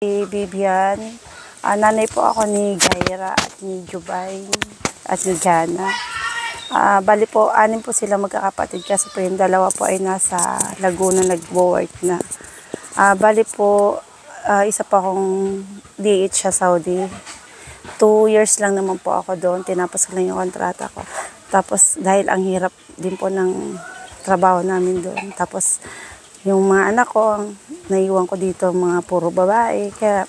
Vivian. Nanay po ako ni Jaira at ni Jubay at ni Jana. Bali po, 6 po sila magkakapatid kasi po yung dalawa po ay nasa Laguna nagwo-work na. Bali po, isa pa akong DH sa Saudi. 2 years lang naman po ako doon. Tinapos ko lang yung kontrata ko. Tapos dahil ang hirap din po ng trabaho namin doon. Tapos yung mga anak ko, naiwan ko dito mga puro babae. Kaya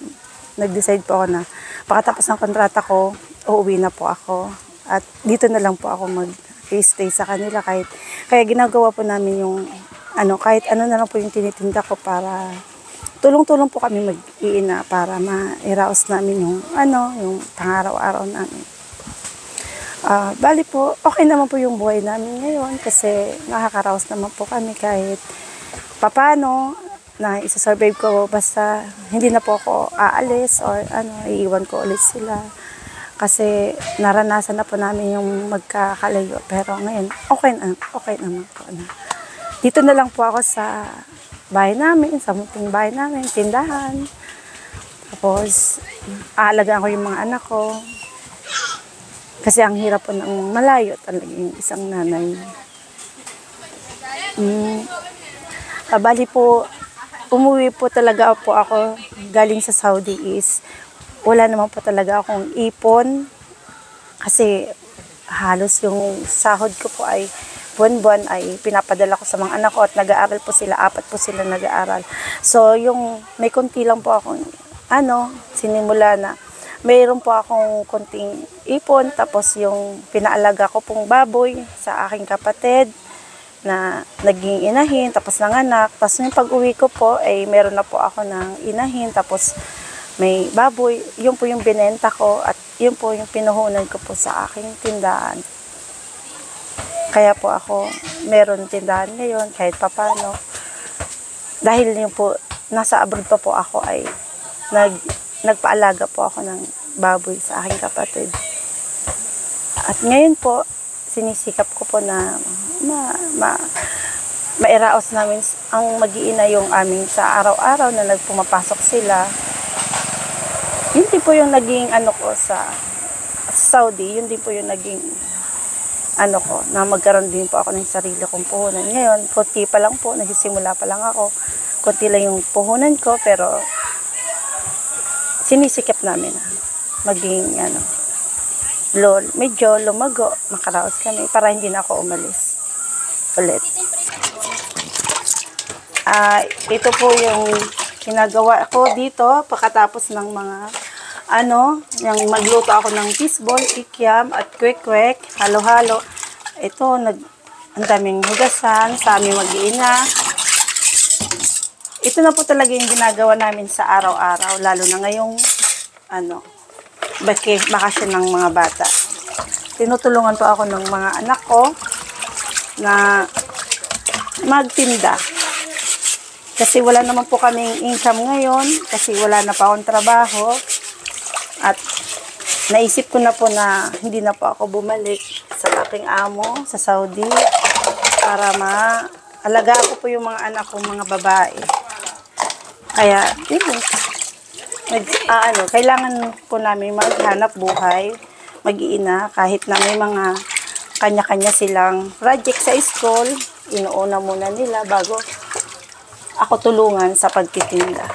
nag-decide po ako na pagkatapos ng kontrata ko, uuwi na po ako. At dito na lang po ako mag-stay sa kanila. Kaya ginagawa po namin yung kahit ano na lang po yung tinitinda ko para tulong-tulong po kami mag-iina para ma-iraos namin yung pang-araw-araw namin. Bali po, okay naman po yung buhay namin ngayon kasi nakakaraos naman po kami kahit papano na isa-survive ko basta hindi na po ako aalis or iiwan ko ulit sila. Kasi naranasan na po namin yung magkakalayo. Pero ngayon, okay naman po na. Dito na lang po ako sa bahay namin, sa munting bahay namin, tindahan. Tapos, aalagaan ko yung mga anak ko. Kasi ang hirap po ng malayo talaga yung isang nanay. Bali po, umuwi po talaga po ako galing sa Saudi is wala naman po talaga akong ipon kasi halos yung sahod ko po ay buwan-buwan ay pinapadala ko sa mga anak ko at nag-aaral po sila, 4 po sila nag-aaral. So yung may konti lang po akong sinimula na mayroon po akong konting ipon tapos yung pinaalaga ko pong baboy sa aking kapatid na naging inahin, tapos nanganak. Tapos yung pag-uwi ko po, meron na po ako ng inahin, tapos may baboy. Yun po yung binenta ko at yun po yung pinuhunan ko po sa aking tindahan. Kaya po ako meron tindahan ngayon kahit papano. Dahil yun po, nasa abroad pa po ako ay nagpaalaga po ako ng baboy sa aking kapatid. At ngayon po, sinisikap ko po na mairaos namin ang mag-iina yung aming sa araw-araw na nagpumapasok sila. Yun din po yung naging ko sa Saudi, yun din po yung naging ko, na magkaroon din po ako ng sarili kong puhunan. Ngayon, konti pa lang po, nagsisimula pa lang ako. Konti lang yung puhunan ko, pero sinisikap namin na maging medyo lumago, makaraos kami para hindi na ako umalis ulit. Ito po yung ginagawa ko dito pagkatapos ng mga yung magluto ako ng fishball, kikiam at kwek-kwek, halo-halo. Ito, ang daming hugasan sa aming mag-iina. Ito na po talaga yung ginagawa namin sa araw-araw, lalo na ngayong bakasyon ng mga bata. Tinutulungan po ako ng mga anak ko na magtinda. Kasi wala naman po kaming income ngayon, kasi wala na pa akong trabaho. At naisip ko na po na hindi na po ako bumalik sa aking amo sa Saudi para maalagaan ko po yung mga anak kong mga babae. Kaya, kailangan po namin maghanap buhay, mag-iina, kahit na may mga kanya-kanya silang project sa school, inuuna muna nila bago ako tulungan sa pagtitinda.